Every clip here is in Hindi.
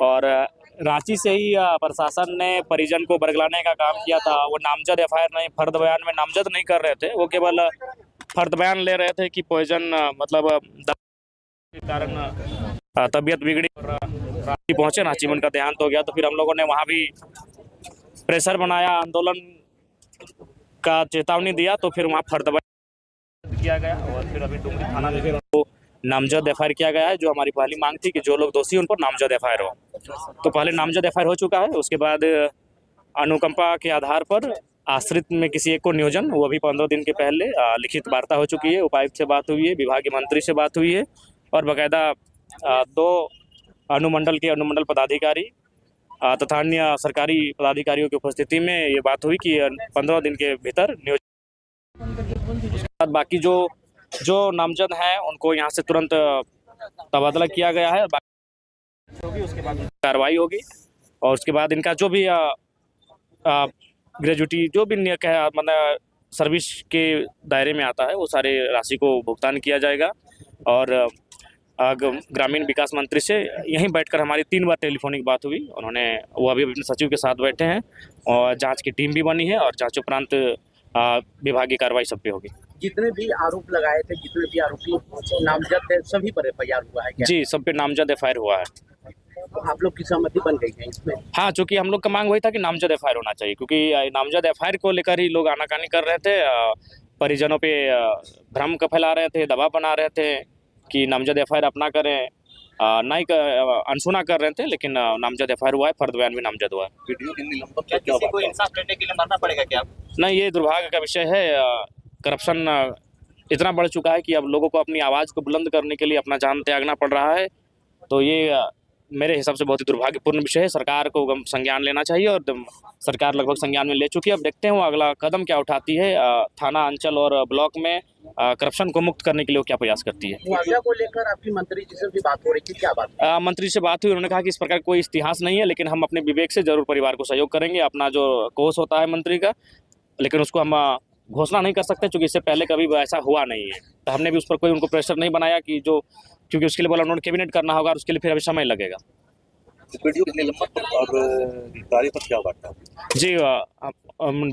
और रांची से ही प्रशासन ने परिजन को बरगलाने का काम किया था। वो नामजद एफआईआर नहीं, फर्द बयान में नामजद नहीं कर रहे थे, वो केवल फर्द बयान ले रहे थे कि पॉइजन मतलब के कारण तबीयत बिगड़ी और रांची पहुंचे, रांची में उनका देहांत हो गया। तो फिर हम लोगों ने वहाँ भी प्रेशर बनाया, आंदोलन का चेतावनी दिया, तो फिर वहाँ फर्द बयान किया गया और फिर अभी डुमरी थाना में उनको नामजद एफआईआर किया गया है। जो हमारी पहली मांग थी कि जो लोग दोषी उन पर नामजद एफआईआर हो, तो पहले नामजद एफआईआर हो चुका है। उसके बाद अनुकंपा के आधार पर आश्रित में किसी एक को नियोजन, वो अभी 15 दिन के पहले लिखित वार्ता हो चुकी है। उपायुक्त से बात हुई है, विभागीय मंत्री से बात हुई है और बाकायदा 2 अनुमंडल के अनुमंडल पदाधिकारी तथा अन्य सरकारी पदाधिकारियों की उपस्थिति में ये बात हुई कि 15 दिन के भीतर नियोजन। उसके बाद बाकी जो नामजद हैं उनको यहाँ से तुरंत तबादला किया गया है, होगी उसके बाद कार्रवाई होगी और उसके बाद इनका जो भी ग्रेजुटी जो भी मतलब सर्विस के दायरे में आता है वो सारे राशि को भुगतान किया जाएगा। और ग्रामीण विकास मंत्री से यहीं बैठकर हमारी 3 बार टेलीफोनिक बात हुई। उन्होंने वो अभी अपने सचिव के साथ बैठे हैं और जांच की टीम भी बनी है और जांच उपरांत विभागीय कार्रवाई सब पे होगी। जितने भी आरोप लगाए थे, जितने भी आरोपी नामजद थे, सभी पर एफआईआर हुआ है क्या? जी, सब पे नामजद एफआईआर हुआ है। तो आप लोग की सहमति बन गई है इसमें? हाँ, चूँकि हम लोग का मांग वही था कि नामजद एफआईआर होना चाहिए, क्योंकि नामजद एफआईआर को लेकर ही लोग आनाकानी कर रहे थे, परिजनों पे भ्रम का फैला रहे थे, दबाव बना रहे थे कि नामजद एफआईआर अपना करें, नहीं अनसुना कर रहे थे। लेकिन नामजद एफआईआर हुआ है, फर्द बयान भी नामजद हुआ है। वीडियो के निलंबन क्या किसी को इंसाफ लेने के लिए मरना पड़ेगा क्या? नहीं, ये दुर्भाग्य का विषय है। करप्शन इतना बढ़ चुका है कि अब लोगों को अपनी आवाज़ को बुलंद करने के लिए अपना जान त्यागना पड़ रहा है। तो ये मेरे हिसाब से बहुत ही दुर्भाग्यपूर्ण विषय है। सरकार को संज्ञान लेना चाहिए और सरकार लगभग संज्ञान में ले चुकी है। अब देखते हैं वो अगला कदम क्या उठाती है, थाना, अंचल और ब्लॉक में करप्शन को मुक्त करने के लिए वो क्या प्रयास करती है। मुआवजा को लेकर आपकी मंत्री जी से भी बात हो रही थी, क्या बात? मंत्री से बात हुई, उन्होंने कहा कि इस प्रकार कोई इतिहास नहीं है, लेकिन हम अपने विवेक से जरूर परिवार को सहयोग करेंगे। अपना जो कोष होता है मंत्री का, लेकिन उसको हम घोषणा नहीं कर सकते क्योंकि इससे पहले कभी ऐसा हुआ नहीं है। तो हमने भी उस पर कोई उनको प्रेशर नहीं बनाया कि जो, क्योंकि उसके लिए बोला उन्होंने कैबिनेट करना होगा और उसके लिए फिर अभी समय लगेगा। वीडियो के निलंबन और गिरफ्तारी पर क्या बात है? जी,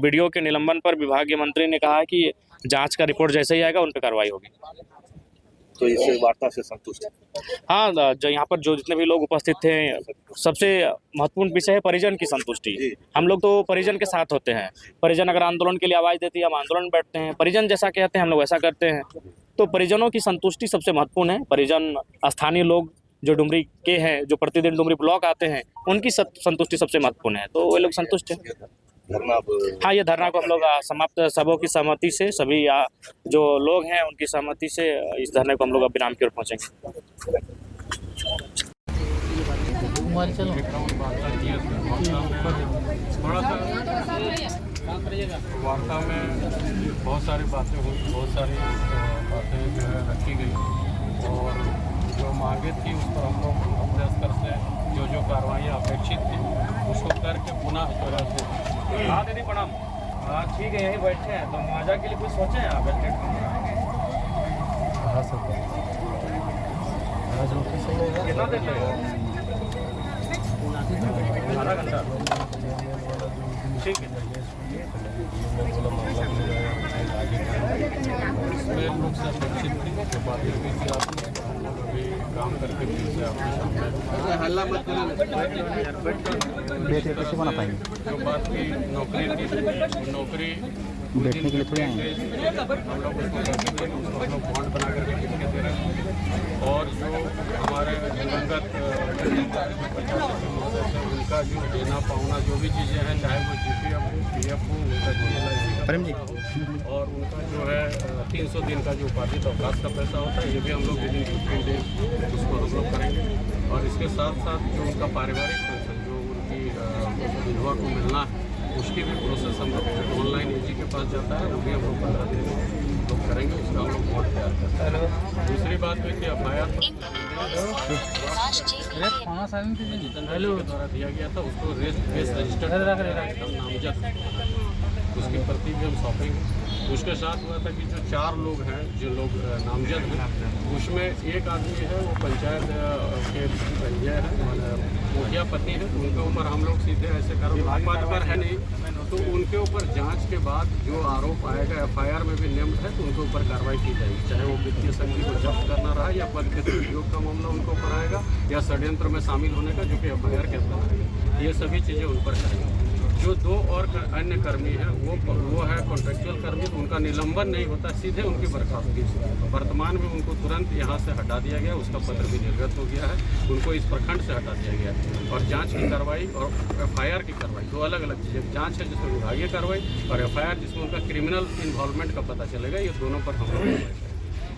वीडियो के निलंबन पर विभागीय मंत्री ने कहा है कि जांच का रिपोर्ट जैसे ही आएगा उन पर कार्रवाई होगी। तो इस वार्ता से संतुष्ट है? हाँ, जो यहाँ पर जो जितने भी लोग उपस्थित थे, सबसे महत्वपूर्ण विषय है परिजन की संतुष्टि। हम लोग तो परिजन के साथ होते हैं। परिजन अगर आंदोलन के लिए आवाज़ देती है, हम आंदोलन में बैठते हैं। परिजन जैसा कहते हैं हम लोग वैसा करते हैं। तो परिजनों की संतुष्टि सबसे महत्वपूर्ण है। परिजन, स्थानीय लोग जो डुमरी के हैं, जो प्रतिदिन डुमरी ब्लॉक आते हैं, उनकी संतुष्टि सबसे महत्वपूर्ण है। तो वे लोग संतुष्ट हैं। हाँ, ये धरना को हम लोग समाप्त, सबों की सहमति से, सभी जो लोग हैं उनकी सहमति से इस धरने को हम लोग अब विराम की ओर पहुँचेंगे। वार्ता में बहुत सारी बातें हुई, बहुत सारी बातें जो है रखी गई और जो मांगे थी उस पर हम लोग अपने स्तर से जो कार्रवाइयाँ अपेक्षित थी उसको करके पुनः तरह से। हाँ दीदी प्रणाम। हाँ ठीक है, यहीं बैठे हैं। तो मुआवजा के लिए कुछ सोचे हैं आप? कितना देर लगेगा? आधा घंटा। ठीक है, इसमें लोग से अपेक्षित थी जो बातें हुई थी, आपने अभी काम करके फिर से आपके सामने हल्ला मत बैठे कैसे बना पाएंगे? जो बात की नौकरी की, नौकरी बैठने के लिए थोड़ी आएंगे। हम लोग उसको हम लोग बॉन्ड बना करके लिख दे रहे हैं और जो हमारे दिवंगत उनका जो देना पाना जो भी चीज़ें हैं, चाहे वो GPF हो, PF हो, उनका GLIC और उनका जो है 300 दिन का जो उपार्जित अवकाश का पैसा होता है, ये भी हम लोग विदिन 15 डेज उसको हम लोग करेंगे। और इसके साथ साथ जो उनका पारिवारिक पेंशन जो उनकी विधवा को मिलना है, उसकी भी प्रोसेस हम लोग ऑनलाइन AG के पास जाता है, वो भी हम लोग 15 दिन में लोग करेंगे। उसका हम लोग बहुत तैयार करते हैं। दूसरी बात है कि FIR द्वारा दिया गया था उसको रेस रजिस्टर्ड नामजद उसकी प्रति भी हम सौंपेंगे। उसके साथ हुआ था कि जो 4 लोग हैं जो लोग नामजद हैं उसमें एक आदमी है वो पंचायत के ये है मुखिया पति है, तो उनके ऊपर हम लोग सीधे ऐसे पद पर है नहीं, तो उनके ऊपर जांच के बाद जो आरोप आएगा एफआईआर में भी नेम्ड है तो उनके ऊपर कार्रवाई की जाएगी, चाहे वो वित्तीय संधि को जब्त करना रहा या पद के दुरुपयोग का मामला उनके ऊपर आएगा या षड्यंत्र में शामिल होने का जो कि एफआईआर के अंदर आएगा, ये सभी चीज़ें उन पर करेंगी। जो 2 और अन्य कर्मी हैं वो है कॉन्ट्रेक्चुअल कर्मी, तो उनका निलंबन नहीं होता, सीधे उनकी बर्खास्तगी से वर्तमान में उनको तुरंत यहाँ से हटा दिया गया, उसका पत्र भी निर्गत हो गया है, उनको इस प्रखंड से हटा दिया गया है। और जांच की कार्रवाई और एफआईआर की कार्रवाई 2 अलग अलग चीज़ें, जांच है जिसमें विभागीय कार्रवाई और एफआईआर जिसमें उनका क्रिमिनल इन्वॉल्वमेंट का पता चलेगा, ये दोनों पर हम लोग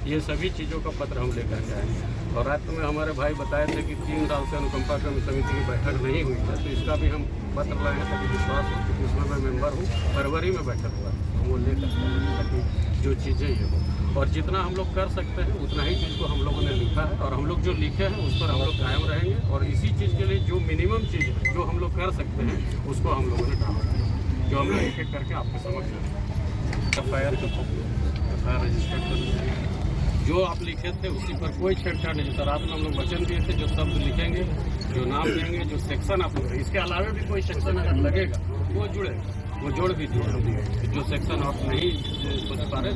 ये सभी चीज़ों का पत्र हम लेकर के आए। और रात में हमारे भाई बताए थे कि 3 साल से अनुकंपा कर्म समिति की बैठक नहीं हुई है, तो इसका भी हम पत्र लाए ताकि विश्वास हो कि उसमें मैं मेंबर हूँ। फरवरी में बैठक हुआ हम वो लेकर ताकि जो चीज़ें ये हो और जितना हम लोग कर सकते हैं उतना ही चीज़ को हम लोगों ने लिखा है और हम लोग जो लिखे हैं उस पर हम लोग कायम रहेंगे और इसी चीज़ के लिए जो मिनिमम चीज़ है जो हम लोग कर सकते हैं उसको हम लोगों ने कहा, जो हम लोग एक एक करके आपके समक्ष एफआईआर रजिस्टर्ड कर जो आप लिखे थे उसी पर कोई छेड़छाड़ नहीं। तो रात में हम लोग वचन दिए थे जो शब्द लिखेंगे, जो नाम देंगे, जो सेक्शन आप लोग, इसके अलावा भी कोई सेक्शन अगर लगेगा वो जुड़ेगा, वो जोड़ भी दिए। जो सेक्शन आप नहीं सोच पा रहे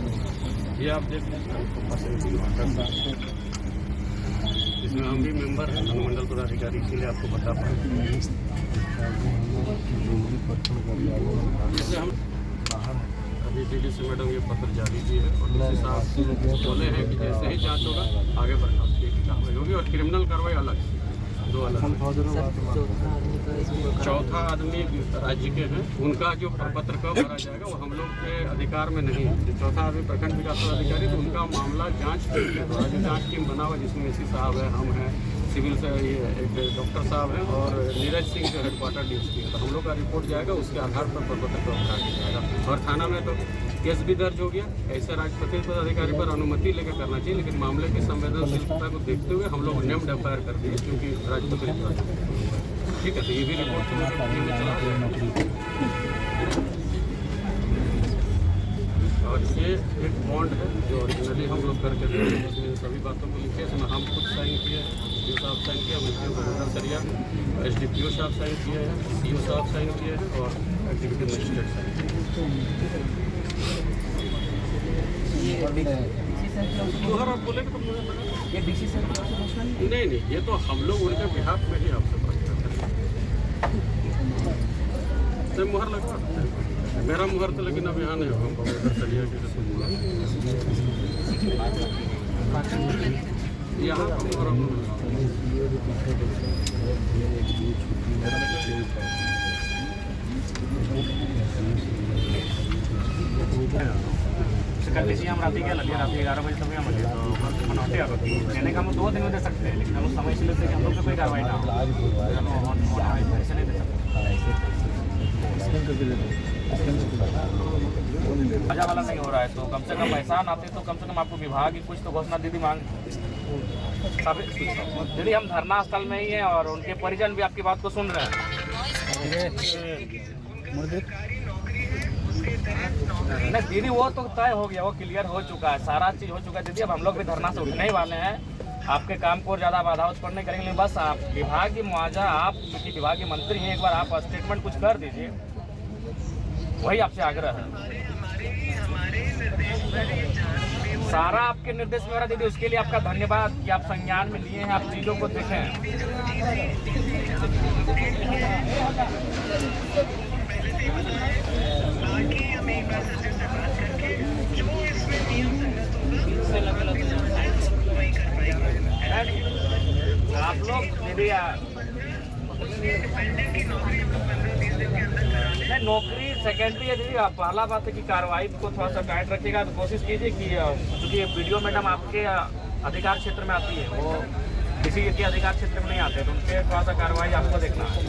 ये आप देख लीजिए, इसमें हम भी मेंबर हैं अनुमंडल पदाधिकारी, इसीलिए आपको बता पाए। जैसे हम अभी डीडीसी मैडम ये पत्र जारी की है और उस हिसाब से बोले हैं कि जैसे ही जांच होगा आगे बर्खास्तगी की कार्रवाई होगी और क्रिमिनल कार्रवाई अलग, 2 अलग। चौथा आदमी राज्य के हैं, उनका जो प्रपत्र कब भरा जाएगा वो हम लोग के अधिकार में नहीं है। जो चौथा आदमी प्रखंड विकास पदाधिकारी, तो उनका मामला जाँच जो जाँच टीम बना हुआ जिसमें एसी साहब है, हम हैं, सिविल से ये एक डॉक्टर साहब हैं और नीरज सिंह जो हेडक्वार्टर डीएसपी, तो हम लोग का रिपोर्ट जाएगा, उसके आधार पर प्रपत्र को भरा जाएगा। और थाना में तो केस भी दर्ज हो गया, ऐसे राजपत्रित पदाधिकारी पर अनुमति लेकर करना चाहिए, लेकिन मामले की संवेदनशीलता को देखते हुए हम लोग नेम्ड एफआईआर कर दिए क्योंकि राजपत्रित, ठीक है। तो ये भी रिपोर्ट में चला और ये एक बॉन्ड है जो ओरिजिनली हम लोग करके देते हैं, उसमें सभी बातों को लिखे, इसमें हम खुद साइन किए हैं, डी साहब साइन किया, मंत्री सरिया, SDPO साहब साइन किए हैं, CO साहब साइन किए हैं और एक्जीक्यूटिव मजिस्ट्रेट साइन किए आप बोले तो मुझे ये DC नहीं, ये तो हम लोग उनके बिहाफ में ही आपसे बात करते हैं। मुहर लगवा मेरा मुहर तो लेकिन अब यहाँ नहीं होगा, सरिया के यहाँ का मुहर कर लीजिए। हम रात क्या लगे, रात 11 बजे तक हम लगे तो मनौती आ गई कहने का हम 2 दिन में दे सकते हैं, लेकिन हम लोग समय से कि हम लोग पे कोई कार्रवाई ना हो, ऐसे नहीं दे सकते। मजा वाला नहीं हो रहा है, तो कम से कम एहसान आते तो कम से कम आपको विभाग की कुछ तो घोषणा दीदी मांग दीदी। हम धरना स्थल में ही हैं और उनके परिजन भी आपकी बात को सुन रहे हैं। नहीं दीदी वो तो तय हो गया, वो क्लियर हो चुका है, सारा चीज़ हो चुका है दीदी। अब हम लोग भी धरना से उठने ही वाले हैं, आपके काम को ज़्यादा बाधा उत्पन्न नहीं करेंगे। बस आप विभाग की मुआवजा, आप क्योंकि विभाग के मंत्री हैं, एक बार आप स्टेटमेंट कुछ कर दीजिए, वही आपसे आग्रह है। सारा आपके निर्देश में हो रहा दीदी, उसके लिए आपका धन्यवाद कि आप संज्ञान में लिए हैं, आप चीज़ों को देखें। आप लोग दीदी नौकरी सेकेंडरी है दीदी। पहला बात है कि कार्रवाई को थोड़ा सा टाइट रखिएगा, तो कोशिश कीजिए कि क्योंकि वीडियो मैडम आपके अधिकार क्षेत्र में आती है, वो किसी के अधिकार क्षेत्र में नहीं आते, तो उनके थोड़ा सा कार्रवाई आपको देखना है।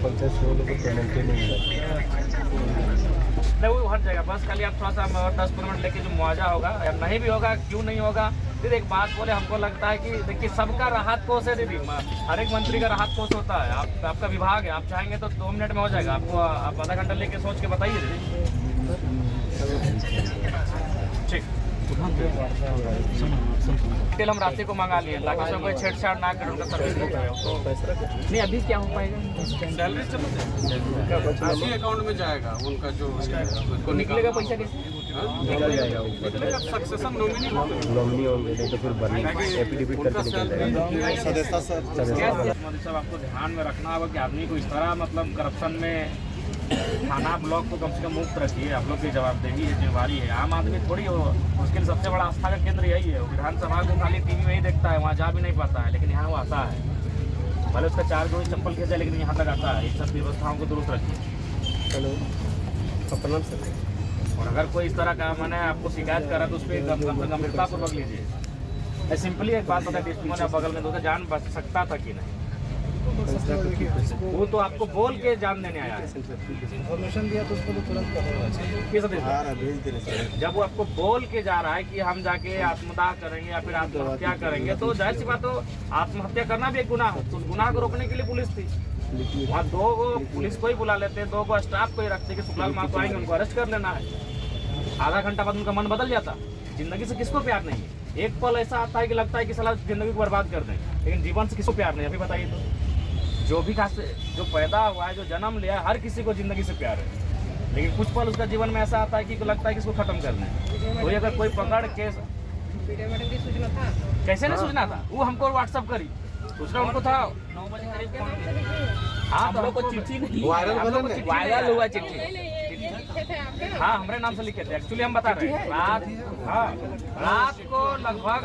पंचायत से वो लोग को पेमेंट ही नहीं मिला। नहीं वो हट जाएगा, बस खाली आप थोड़ा सा और 10-15 मिनट लेके जो मुआवजा होगा या नहीं भी होगा, क्यों नहीं होगा। फिर एक बात बोले, हमको लगता है कि देखिए सबका राहत कोष है दीदी, हर एक मंत्री का राहत कोष होता है। आपका विभाग है, आप चाहेंगे तो 2 मिनट में हो जाएगा। आपको आप आधा घंटा लेके सोच के बताइए दीदी। ठीक, तेल हम रास्ते को मंगा लिए ताकि उसमें कोई छेड़छाड़ ना करे, उनका सर्विस तो नहीं। अभी क्या हो पाएगा, सैलरी चलो उसी अकाउंट में जाएगा उनका जो उसको निकलेगा पैसा कैसे निकल जाएगा ऊपर निकलेगा, सक्सेशन नॉमिनी होगा। नॉमिनी होंगे नहीं तो फिर भरने एफिडेविट करके निकल जाएगा। सदस्यता सर मोदी साहब आपको ध्यान में रखना होगा कि आदमी को इस तरह मतलब करप्शन में थाना ब्लॉक को कम से कम मुक्त रखिए। आप लोग की जवाबदेही है, जिम्मेवारी है। आम आदमी थोड़ी हो, उसके लिए सबसे बड़ा आस्था का केंद्र यही है। वो विधानसभा को खाली टीवी में ही देखता है, वहाँ जा भी नहीं पाता है, लेकिन यहाँ वो आता है। भले उसका 4 जोड़ी चप्पल खींचे, लेकिन यहाँ तक आता है। इन सब व्यवस्थाओं को दुरुस्त रखिए। चलो अपना सर। और अगर कोई इस तरह का मैंने आपको शिकायत करा तो उस पर गंभीरतापूर्वक लीजिए। सिंपली एक बात बताया, डिस्ट्रिक्ट में बगल में तो जान बच सकता था कि नहीं, वो तो आपको बोल के जान देने आया है। इन्फॉर्मेशन दिया तो उसको तो तुरंत करना चाहिए। किस देश? जब वो आपको बोल के जा रहा है कि हम जाके आत्मदाह करेंगे या फिर आत्महत्या करेंगे, तो जाहिर सी बात, तो आत्महत्या करना भी एक गुनाह है। तो उस गुनाह को रोकने के लिए पुलिस थी वहाँ। 2 को पुलिस को ही बुला लेते, 2 को स्टाफ को ही रखते कि सुखलाल माँ को आएंगे, उनको अरेस्ट कर लेना है। आधा घंटा बाद उनका मन बदल जाता। जिंदगी से किसको प्यार नहीं है? एक पल ऐसा आता है कि लगता है कि साला जिंदगी को बर्बाद कर दें, लेकिन जीवन से किसको प्यार नहीं? अभी बताइए तो। जो भी खास जो पैदा हुआ है, जो जन्म लिया है, हर किसी को जिंदगी से प्यार है, लेकिन कुछ पल उसका जीवन में ऐसा आता है कि लगता है कि इसको खत्म करना है। कोई अगर कोई पकड़ के कैसे नहीं सूचना था, वो हमको व्हाट्सअप करी, दूसरा उनको था 9 बजे करीब फोन किया। हाँ, तो हमको चिट्ठी नहीं वायरल हुआ चिट्ठी। हाँ, हमारे नाम से लिखे थे। एक्चुअली हम बता रहे हैं, रात को लगभग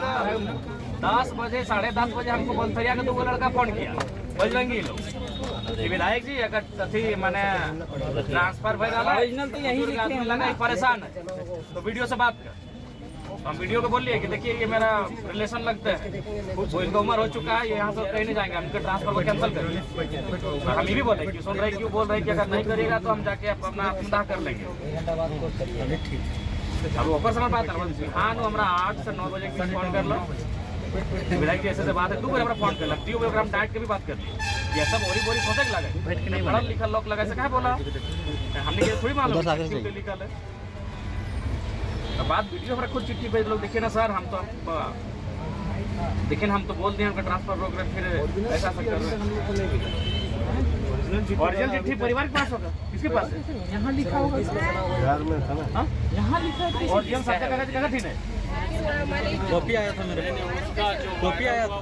10 बजे 10:30 बजे हमको बंसरिया का 2 लड़का फोन किया, बजरंगी लोग। विधायक जी अगर तथी मैंने ट्रांसफर ओरिजिनल तो यही लगा, परेशान है तो वीडियो से बात कर। हम वीडियो को बोल लिए कि देखिए ये मेरा रिलेशन लगता है, वो इनका उम्र हो चुका है, ये यहाँ से कहीं नहीं जाएंगे, हमको ट्रांसफर को कैंसिल करिए। और हम ये भी बोले कि सुन रहे क्यों बोल रहे कि अगर नहीं करिएगा तो हम जाके अपना आत्मदाह कर लेंगे। अब ऊपर से बात कर, हाँ नो हमारा 8 से 9 बजे के फोन कर लो, विधायक जी ऐसे बात है, 2 बजे हमारा फोन कर लगती है, हम डायरेक्ट के भी बात कर लिए। ये सब बोरी सोचे लगे, पढ़ा लिखा लोग लगा, ऐसे क्या बोला हमने, थोड़ी मालूम लिखा है। बात वीडियो हमारा खुद चिट्ठी भेज लोग, देखिए ना सर, हम तो देखिए हम तो बोल दिए हमका ट्रांसफर रोक रहे, फिर ऐसा कर रहे। ओरिजिनल चिट्ठी परिवार के पास होगा, किसके पास है? यहाँ लिखा होगा, बिहार में था ना, यहाँ लिखा है। ओरिजिनल सत्य कागज कहाँ थी? नहीं, कॉपी आया था मेरे, कॉपी आया था।